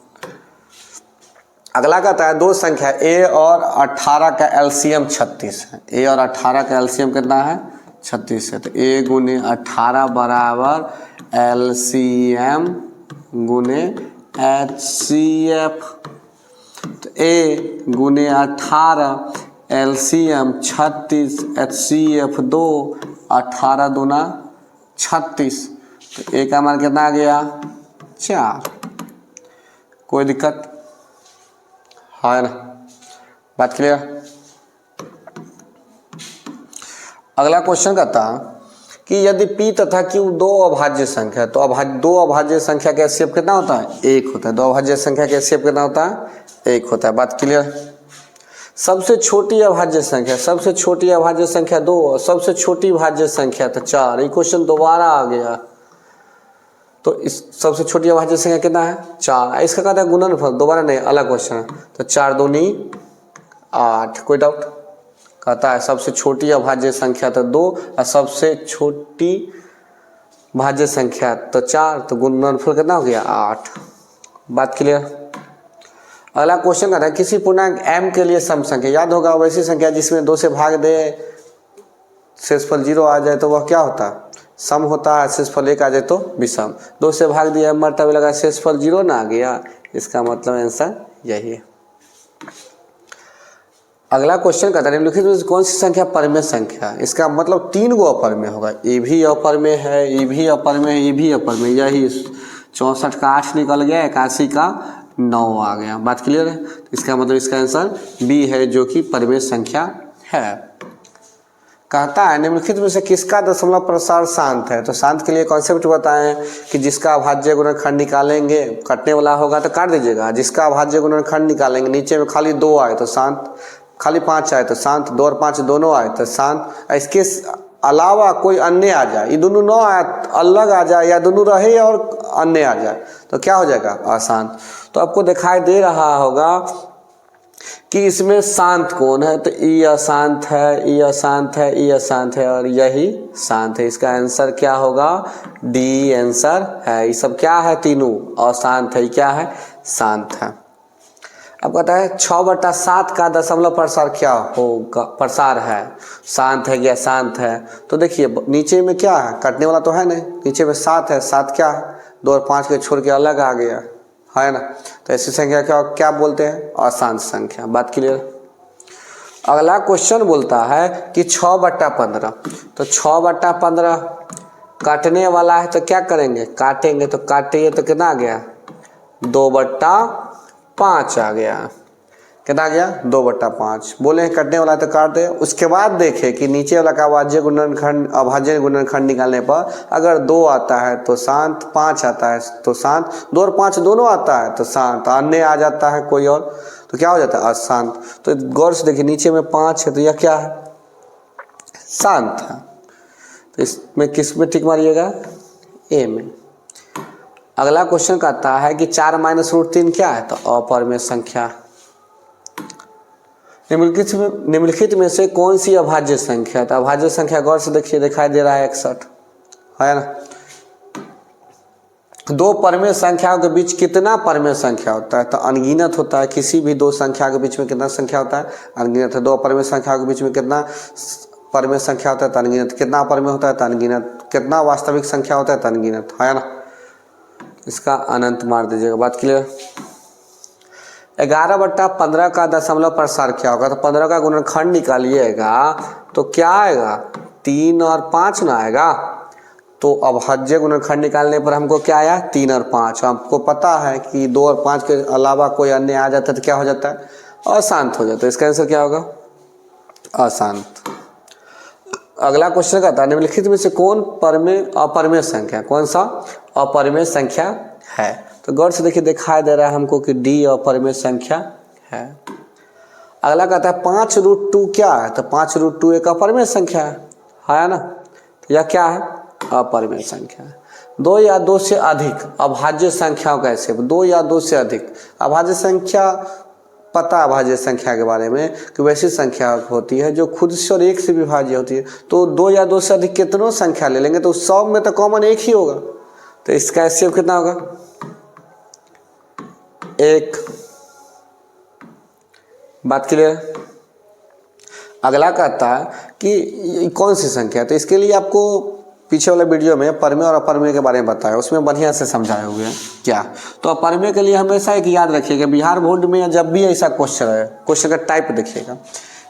अगला कहता है दो संख्या a और 18 का एलसीएम 36 है। a और 18 का एलसीएम कितना है, 36 है। तो a गुने 18 बराबर एलसीएम गुने HCF। तो a गुने 18 एलसीएम 36 HCF 2, 18 दूना 36। तो a का मान कितना आ गया, 4। कोई दिक्कत है ना। बात क्लियर। अगला क्वेश्चन कहता कि यदि p तथा q दो अभाज्य संख्या है तो दो अभाज्य संख्या का HCF कितना होता है, 1 होता है। दो अभाज्य संख्या का HCF कितना होता है, 1 होता है। बात क्लियर। सबसे छोटी अभाज्य संख्या, सबसे छोटी अभाज्य संख्या 2 और सबसे छोटी भाज्य संख्या तो 4। ये क्वेश्चन दोबारा आ गया। तो इस सबसे छोटी अभाज्य संख्या कितना है, 4। इसका कहता है गुणनफल, दोबारा नहीं, अलग क्वेश्चन है। तो 4 दूनी 8। कोई डाउट। कहता है सबसे छोटी अभाज्य संख्या तो 2 और सबसे छोटी भाज्य संख्या तो 4। तो गुणनफल कितना हो गया, 8। बात क्लियर। अगला क्वेश्चन कहता है किसी पूर्णांक m के लिए सम संख्या, याद होगा वैसी संख्या जिसमें 2 से भाग दे शेषफल 0 आ जाए तो वह क्या होता है, सम होता है। शेषफल 1 आ जाए तो विषम। 2 से भाग दिया मर्तबे लगा, शेषफल 0 ना आ गया, इसका मतलब आंसर यही है। अगला क्वेश्चन कहता है निम्नलिखित में कौन सी संख्या परिमेय संख्या। इसका मतलब 3 गो अपरिमेय होगा। ये भी अपरिमेय है, ये भी अपरिमेय है, ये भी अपरिमेय। यही 64 का 8 निकल गया, 81 का 9 आ गया। बात क्लियर है। इसका मतलब इसका आंसर बी है जो कि परिमेय संख्या है। कहता है निम्नलिखित में से किसका दशमलव प्रसार शांत है। तो शांत के लिए कॉन्सेप्ट बताएं कि जिसका अभाज्य गुणनखंड निकालेंगे, कटने वाला होगा तो काट दीजिएगा। जिसका अभाज्य गुणनखंड निकालेंगे, नीचे में खाली 2 आए तो शांत, खाली 5 आए तो शांत, 2 और 5 दोनों आए तो शांत। इसके अलावा कोई अन्य आ जाए, ये दोनों न आए अलग आ जाए, या दोनों रहे और अन्य आ जाए तो क्या हो जाएगा, अशांत। तो आपको दिखाई दे रहा होगा कि इसमें शांत कौन है। तो ई अशांत है, ई अशांत है, ई अशांत है और यही शांत है। इसका आंसर क्या होगा, डी आंसर है। ये सब क्या है, तीनों अशांत है, क्या है, शांत है। अब कहता है 6/7 का दशमलव प्रसार क्या होगा, प्रसार है, शांत है या शांत है। तो देखिए नीचे में क्या है, कटने वाला तो है नहीं, नीचे में 7 है। 7 क्या है, 2 और 5 के छोड़ के अलग आ गया है ना। तो ऐसी संख्या क्या बोलते हैं, अशांत संख्या। बात क्लियर। अगला क्वेश्चन बोलता है कि 6/15। तो 6/15 काटने वाला है तो क्या करेंगे, काटेंगे। तो काटिए तो कितना आ गया, 2/5 आ गया। कितना आ गया, 2/5। बोले कटने वाला है तो काट दे। उसके बाद देखे कि नीचे वाला का अभाज्य गुणनखंड निकालने पर अगर 2 आता है तो शांत, 5 आता है तो शांत, 2 और 5 दोनों आता है तो शांत, अन्य आ जाता है कोई और तो क्या हो जाता है, अशांत। तो गौर से देखिए नीचे में 5 है तो यह क्या है, शांत है। तो इसमें किस में टिक मारिएगा, ए में। अगला क्वेश्चन कहता है कि 4 - √3 क्या है। तो अपरिमेय संख्या। निम्नलिखित में से कौन सी अभाज्य संख्या है। तो अभाज्य संख्या गौर से देखिए, दिखाई दे रहा है 61 है ना। दो परिमेय संख्याओं के बीच कितना परिमेय संख्या होता है। तो अनगिनत होता है। किसी भी दो संख्या के बीच में कितना संख्या होता है, अनगिनत है। दो परिमेय संख्याओं के बीच में कितना परिमेय संख्या होता है, अनगिनत। कितना परिमेय होता है, अनगिनत। कितना वास्तविक संख्या होता है, अनगिनत है ना। इसका अनंत मार दीजिएगा। बात क्लियर। 11/15 का दशमलव प्रसार क्या होगा, तो 15 का गुणनखंड निकालिएगा तो क्या आएगा, 3 और 5 ना आएगा। तो अभाज्य गुणनखंड निकालने पर हमको क्या आया, 3 और 5। आपको पता है कि 2 और 5 के अलावा कोई अन्य आ जाता है तो क्या हो जाता है, अशांत हो जाता है। इसका आंसर क्या होगा, अशांत। अगला क्वेश्चन कहता है निम्नलिखित में से कौन अपरिमेय संख्या, कौन सा अपरिमेय संख्या है। तो गौर से देखिए, दिखाई दे रहा है हमको कि डी अपरिमेय संख्या है। अगला कहता है 5√2 क्या है, तो 5√2 एक अपरिमेय संख्या है ना। तो यह क्या है, अपरिमेय संख्या है। 2 या 2 से अधिक अभाज्य संख्याओं कैसे, 2 या 2 से अधिक अभाज्य संख्या, पता अभाज्य संख्या के बारे में कि वैसी संख्या होती है जो खुद से और एक से विभाज्य होती है। तो 2 या 2 से अधिक कितनों संख्या ले लेंगे तो सब में तो कॉमन एक ही होगा, तो इसका एचसीएफ कितना होगा, 1। बात क्लियर। अगला कहता है कि कौन सी संख्या है, तो इसके लिए आपको पीछे वाले वीडियो में परमेय और अपरमेय के बारे में बताया, उसमें बढ़िया से समझाए हुए हैं क्या। तो अपरमेय के लिए हमेशा एक याद रखिएगा, बिहार बोर्ड में जब भी ऐसा क्वेश्चन है, क्वेश्चन का टाइप देखिएगा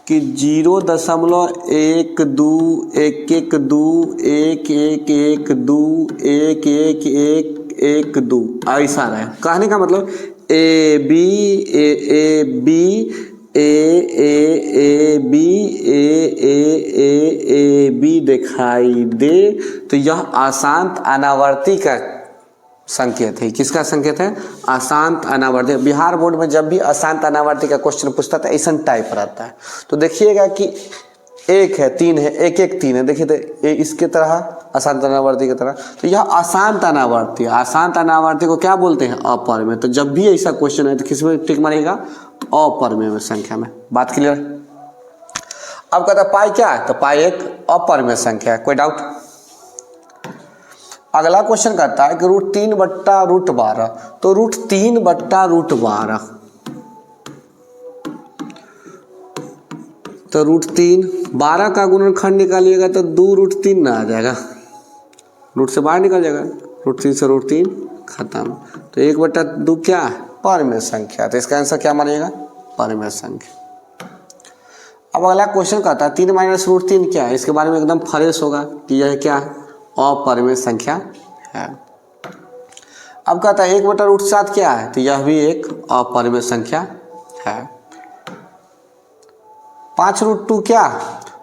कि 0.1211121112 ऐसा रहे। कहने का मतलब ए बी दिखाई दे तो यह अशांत अनावर्ती का संकेत है। किसका संकेत है, अशांत अनावर्ती। बिहार बोर्ड में जब भी अशांत अनावर्ती का क्वेश्चन पूछता था ऐसा टाइप रहता है। तो देखिएगा कि 1 है 3 है 1 1 3 है, देखिए तो इसके तरह अशांत अनावर्ती की तरह, तो यह अशांत अनावर्ती। अशांत अनावर्ती को क्या बोलते हैं, अपरमेय। तो जब भी ऐसा क्वेश्चन है तो किस में टिक मारेगा, अपरमेय संख्या में। बात क्लियर। अब कहता पाई क्या है, तो पाई एक अपरमेय संख्या है, कोई डाउट। अगला क्वेश्चन कहता है कि √3/√12, तो √3/√12, तो √3 12 का गुणनखंड निकालिएगा तो 2√3 ना आ जाएगा, रूट से बाहर निकल जाएगा, √3 से √3 खत्म। तो 1/2 क्या है, परमेय संख्या। तो इसका आंसर क्या मानिएगा, परमेय संख्या। अब अगला क्वेश्चन कहता है 3 - √3 क्या है। इसके बारे में एकदम फ्रेश होगा कि यह क्या है, अपरिमेय संख्या है। अब कहता है 1/√7 क्या है, तो यह भी एक अपरिमेय संख्या है। 5√2 क्या,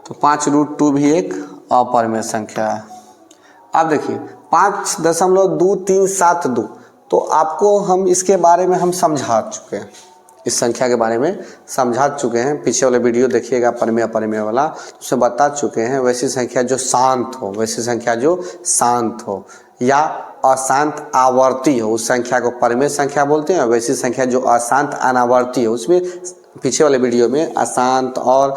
तो 5√2 भी एक अपरिमेय संख्या है। अब देखिए 5.2372, तो आपको हम इसके बारे में हम समझा चुके हैं, इस संख्या के बारे में समझा चुके हैं। पीछे वाले वीडियो देखिएगा परमेय अपरिमेय वाला, उसमें बता चुके हैं। वैसी संख्या जो शांत हो, वैसी संख्या जो शांत हो या अशांत आवर्ती हो, उस संख्या को परमेय संख्या बोलते हैं। वैसी संख्या जो अशांत अनावर्ती हो, उसमें पीछे वाले वीडियो में अशांत और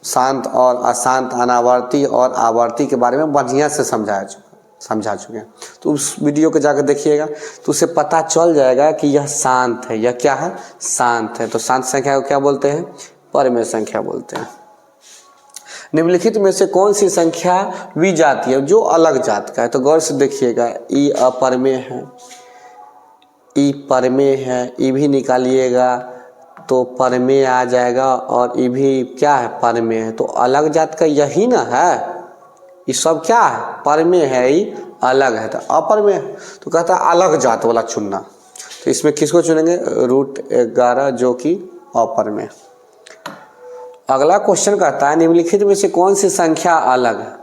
शांत और अशांत अनावर्ती और आवर्ती के बारे में बढ़िया से समझा चुके हैं। तो उस वीडियो को जाकर देखिएगा तो उसे पता चल जाएगा कि यह शांत है, यह क्या है, शांत है। तो शांत संख्या को क्या बोलते हैं, परमेय संख्या बोलते हैं। निम्नलिखित में से कौन सी संख्या विजातीय है, जो अलग जात का है। तो गौर से देखिएगा, ई अपरमेय है, ई परमेय है, ई भी निकालिएगा तो परमेय आ जाएगा, और ई भी क्या है, परमेय है। तो अलग जात का यही ना है, ये सब क्या है, परमेय है, ये अलग है। तो अपरमेय, तो कहता है अलग जात वाला चुनना। तो इसमें किसको चुनेंगे, √11 जो कि अपरमेय। अगला क्वेश्चन कहता है निम्नलिखित में से कौन सी संख्या अलग है।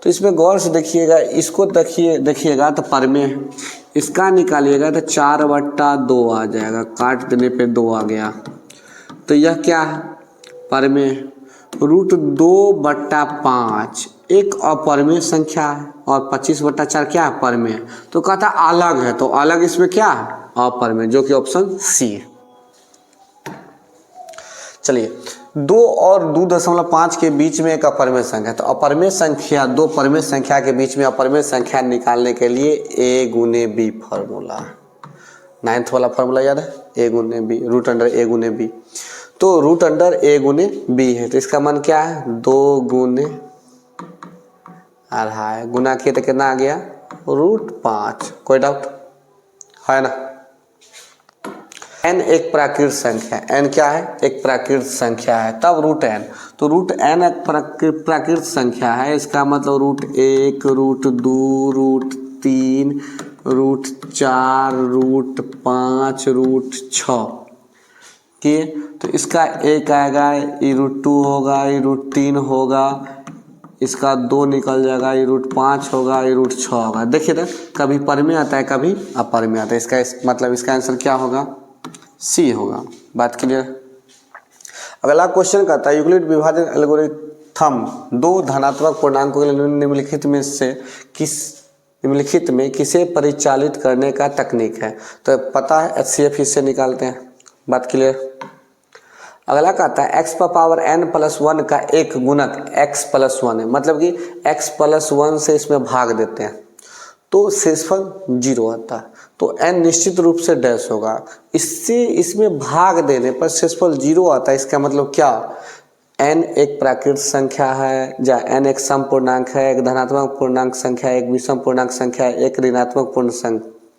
तो इसमें गौर से देखिएगा, इसको देखिएगा तो परमेय है, इसका निकालिएगा तो 4/2 आ जाएगा, काट देने पे 2 आ गया। तो यह क्या है, परमेय। √2/5 एक अपरमेय संख्या है, और 25/4 क्या है, परमेय। तो कहता अलग है, तो अलग इसमें क्या है, अपरमेय, जो कि ऑप्शन सी है। चलिए 2 और 2.5 के बीच में एक अपरमेय संख्या। तो अपरमेय संख्या, 2 परमेय संख्या के बीच में अपरमेय संख्या निकालने के लिए A × B फॉर्मूला, 9th वाला फॉर्मूला याद है, A × B, √A × B। तो √A × B है, तो इसका मान क्या है, 2 × 2.5 गुना किए तो कितना आ गया, √5। कोई डाउट है ना। n एक प्राकृत संख्या, n क्या है, एक प्राकृत संख्या है, तब √n, तो √n एक प्राकृत संख्या है, इसका मतलब √1, √2, √3, √4, √5, √6 किए, तो इसका एक आएगा, ये √2 होगा, ये √3 होगा, इसका 2 निकल जाएगा, ये √5 होगा, ये √6 होगा। देखिए ना, कभी पर में आता है, कभी अपर में आता है, इसका मतलब इसका आंसर क्या होगा, सी होगा। बात क्लियर। अगला क्वेश्चन कहता है यूक्लिड विभाजन एल्गोरिथम दो धनात्मक पूर्णांकों के लिए निम्नलिखित में किसे परिचालित करने का तकनीक है। तो पता है HCF इससे निकालते हैं। बात क्लियर। अगला कहता है x पर पावर n+1 का एक गुणक x+1 है, मतलब कि x+1 से इसमें भाग देते हैं तो शेषफल 0 आता है, तो n निश्चित रूप से डैश होगा, इससे इसमें भाग देने पर शेषफल 0 आता है। इसका मतलब क्या, n एक प्राकृत संख्या है, या n एक सम पूर्णांक है, एक धनात्मक पूर्णांक संख्या, एक विषम पूर्णांक संख्या, एक ऋणात्मक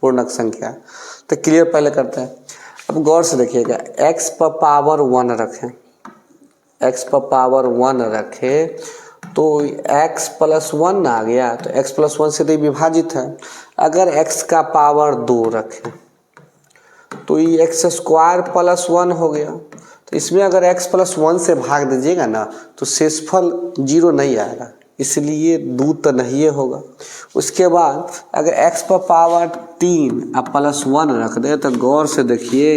पूर्णांक संख्या। तो क्लियर पहले करते हैं। अब गौर से देखिएगा, x पर पावर 1 रखें, x पर पावर 1 रखे तो x+1 आ गया, तो x+1 से तो विभाजित है। अगर x का पावर 2 रखें तो ये x² + 1 हो गया, तो इसमें अगर x+1 से भाग दीजिएगा ना तो शेषफल 0 नहीं आएगा, इसलिए 2 तो नहीं होगा। उसके बाद अगर x पर पावर 3 अब +1 रख दे तो गौर से देखिए,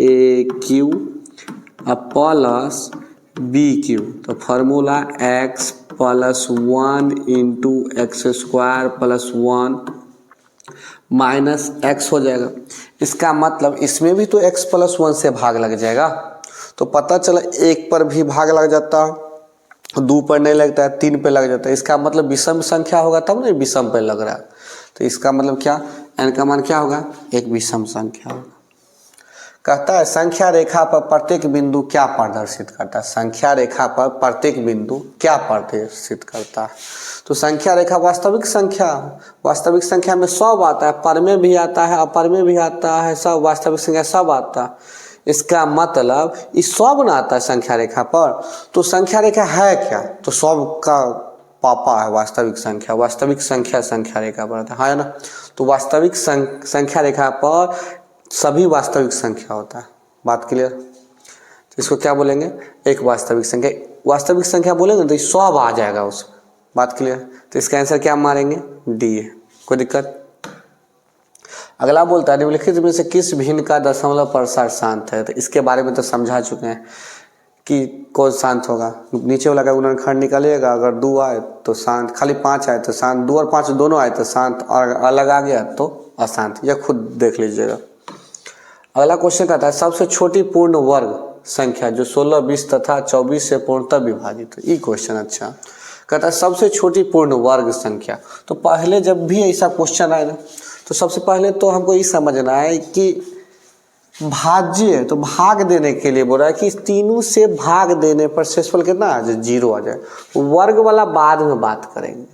AQ प्लस BQ, तो formula x + 1 × x² + 1 minus x हो जाएगा। इसका मतलब इसमें भी तो x+1 से भाग लग जाएगा, तो पता चला 1 पर भी भाग लग जाता, 2 पर नहीं लगता है, 3 पे लग जाता है। इसका मतलब विषम संख्या होगा तब नहीं विषम पे लग रहा है, तो इसका मतलब क्या, n का मान क्या होगा, एक विषम संख्या होगा। कहता है संख्या रेखा पर प्रत्येक बिंदु क्या प्रदर्शित करता है। संख्या रेखा पर प्रत्येक बिंदु क्या प्रदर्शित करता है। तो संख्या रेखा वास्तविक संख्या, वास्तविक संख्या में सब आता है, पर में भी आता है, अपर में भी आता है, सब वास्तविक संख्या सब आता है। इसका मतलब इस सब ना आता है संख्या रेखा पर, तो संख्या रेखा है क्या, तो सब का पापा है वास्तविक संख्या, वास्तविक संख्या संख्या रेखा पर आता है ना। तो वास्तविक संख्या रेखा पर सभी वास्तविक संख्या होता है। बात क्लियर। तो इसको क्या बोलेंगे, एक वास्तविक संख्या, वास्तविक संख्या बोलेंगे तो सब आ जाएगा उसमें। बात क्लियर। तो इसका आंसर क्या मारेंगे, डी है। कोई दिक्कत। अगला बोलता है निम्नलिखित में से किस भिन्न का दशमलव प्रसार शांत है। तो इसके बारे में तो समझा चुके हैं कि कौन शांत होगा। नीचे वाला का गुणनखंड निकालिएगा, अगर 2 आए तो शांत, खाली 5 आए तो शांत, 2 और 5 दोनों आए तो शांत, और अलग आ गया तो अशांत। यह खुद देख लीजिएगा। अगला क्वेश्चन कहता है सबसे छोटी पूर्ण वर्ग संख्या जो 16, 20 तथा 24 से पूर्णतः विभाजित है। ये क्वेश्चन अच्छा कहता है सबसे छोटी पूर्ण वर्ग संख्या। तो पहले जब भी ऐसा क्वेश्चन आए ना तो सबसे पहले तो हमको ये समझना है कि भाज्य है, तो भाग देने के लिए बोल रहा है कि तीनों से भाग देने पर शेषफल कितना आ जाए, 0 आ जाए। वर्ग वाला बाद में बात करेंगे,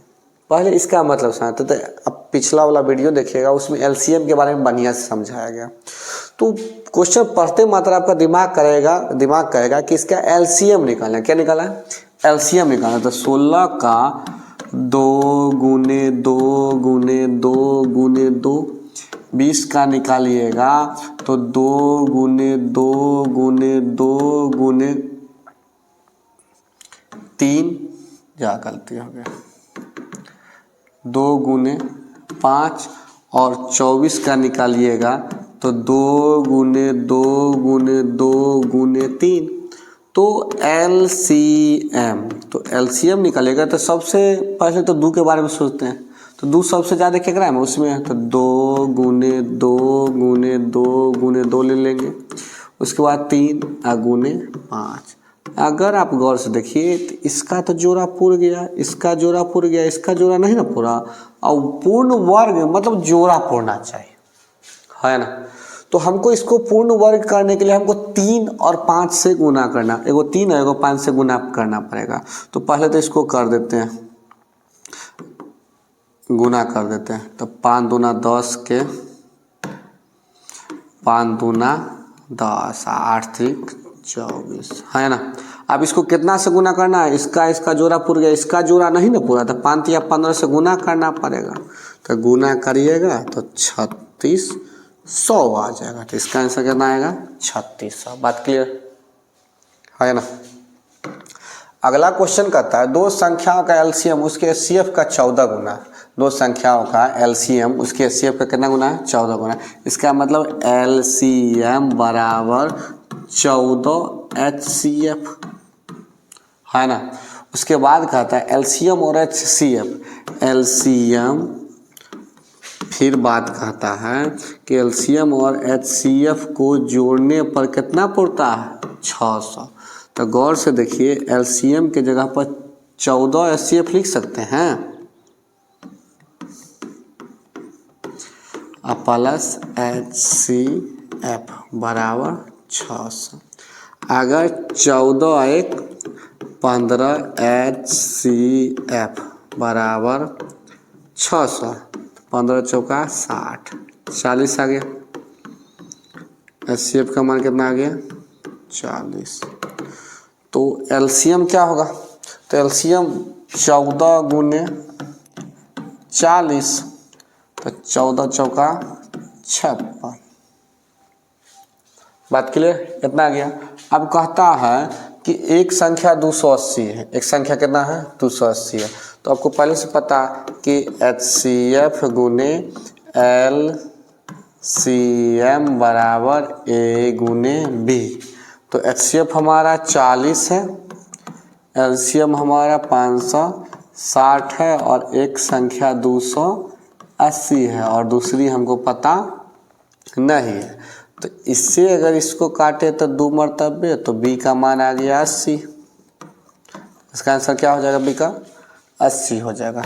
पहले इसका मतलब समझते। तो अब पिछला वाला वीडियो देखिएगा, उसमें एलसीएम के बारे में बढ़िया से समझाया गया। तो क्वेश्चन पढ़ते मात्र आपका दिमाग कहेगा कि इसका एलसीएम निकालना। क्या निकाला है, एलसीएम निकालना। तो 16 का 2 गुने 2 गुने 2 गुने 2, 20 का निकालिएगा तो 2 गुने 2 गुने 2 गुने 3, जा गलती हो गया, 2 गुने 5, और 24 का निकालिएगा तो 2 गुने 2 गुने 2 गुने 3। तो एलसीएम, तो एलसीएम निकालेगा तो सबसे पहले तो 2 के बारे में सोचते हैं। तो 2 सबसे ज़्यादा क्या है उसमें, तो 2 गुने 2 गुने 2 गुने 2 ले लेंगे। उसके बाद 3 गुने 5। अगर आप गौर से देखिए तो इसका तो जोड़ा पूर गया, इसका जोड़ा पूर गया, इसका जोड़ा नहीं ना पूरा। और पूर्ण वर्ग मतलब जोड़ा पूरना चाहिए, है ना। तो हमको इसको पूर्ण वर्ग करने के लिए हमको 3 और 5 से गुना करना, एगो 3 और एगो 5 से गुना करना पड़ेगा। तो पहले तो इसको कर देते हैं, गुना कर देते हैं। तो 5 दूना 10 के 5 दूना 10, 8 3 24, है ना। अब इसको कितना से गुना करना है, इसका जोड़ा पूर गया, इसका जोड़ा नहीं ना पूरा, तो 5 या 15 से गुना करना पड़ेगा। तो गुना करिएगा तो 3600 आ जाएगा। तो इसका आंसर कितना आएगा 3600। बात क्लियर है ना। अगला क्वेश्चन कहता है दो संख्याओं का एलसीएम उसके एचसीएफ का 14 गुना। दो संख्याओं का एलसीएम उसके एचसीएफ का कितना गुना है 14 गुना। इसका मतलब एलसीएम बराबर 14 एचसीएफ, है ना। उसके बाद कहता है एलसीएम और एचसीएफ, एलसीएम फिर बात कहता है कि एलसीएम और एचसीएफ को जोड़ने पर कितना पड़ता है 600। तो गौर से देखिए, एलसीएम के जगह पर 14 एचसीएफ लिख सकते हैं प्लस एचसीएफ बराबर 600। अगर 14 एक 15 एचसीएफ बराबर 600, 15 चौका 60, 40 आ गया। एचसीएफ का मान कितना आ गया 40। तो एलसीएम क्या होगा, तो एलसीएम 14 गुने 40, तो 14 चौका 56। बात क्लियर, कितना आ गया। अब कहता है कि एक संख्या 280 है, एक संख्या कितना है 280 है। तो आपको पहले से पता कि एचसीएफ गुने एलसीएम बराबर ए गुने बी। तो एचसीएफ हमारा 40 है, एलसीएम हमारा 560 है और एक संख्या 280 है और दूसरी हमको पता नहीं है। तो इससे अगर इसको काटे तो 2 मरतबे, तो बी का मान आ गया 80। इसका आंसर क्या हो जाएगा, बी का 80 हो जाएगा।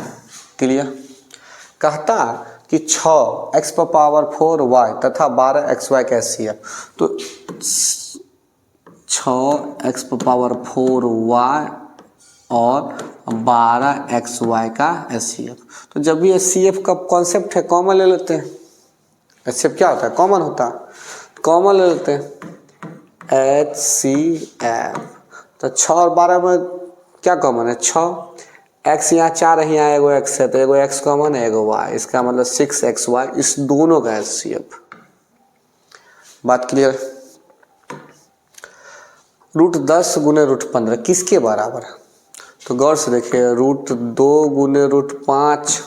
क्लियर। कहता कि 6x⁴y तथा 12xy का एचसीएफ। तो 6x⁴y और 12xy का एचसीएफ। तो जब भी एचसीएफ का कॉन्सेप्ट है कॉमन ले लेते हैं। एचसीएफ क्या होता है, कॉमन होता है, कॉमन ले लेते हैं एचसीएफ। तो 6 और 12 में क्या कॉमन है, 6 x यहाँ 4 है, यहाँ एगो x है, तो एगो x कॉमन है एगो y, इसका मतलब 6xy, इस दोनों का एचसीएफ। बात क्लियर। √10 गुने √15 किसके बराबर है, तो गौर से देखिए √2 गुने √5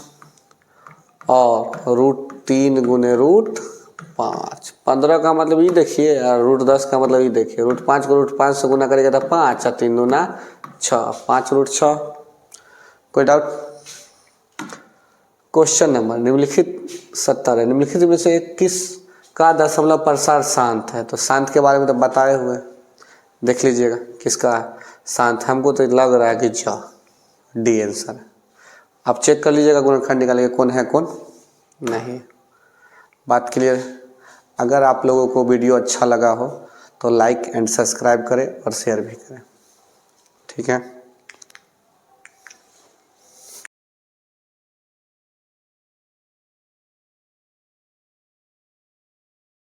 और √3 गुने √5। 15 का मतलब ये देखिए और √10 का मतलब ये देखिए। √5 को √5 से गुना करेगा तो 5 और 3 दूना 6, 5√6। कोई डाउट। क्वेश्चन नंबर निम्नलिखित 70 है, निम्नलिखित में से किस का दशमलव प्रसार शांत है। तो शांत के बारे में तो बताए हुए, देख लीजिएगा किसका शांत। हमको तो लग रहा है कि डी आंसर। आप चेक कर लीजिएगा, गुणनखंड निकालिएगा कौन है कौन नहीं। बात क्लियर। अगर आप लोगों को वीडियो अच्छा लगा हो तो लाइक एंड सब्सक्राइब करें और शेयर भी करें। ठीक है।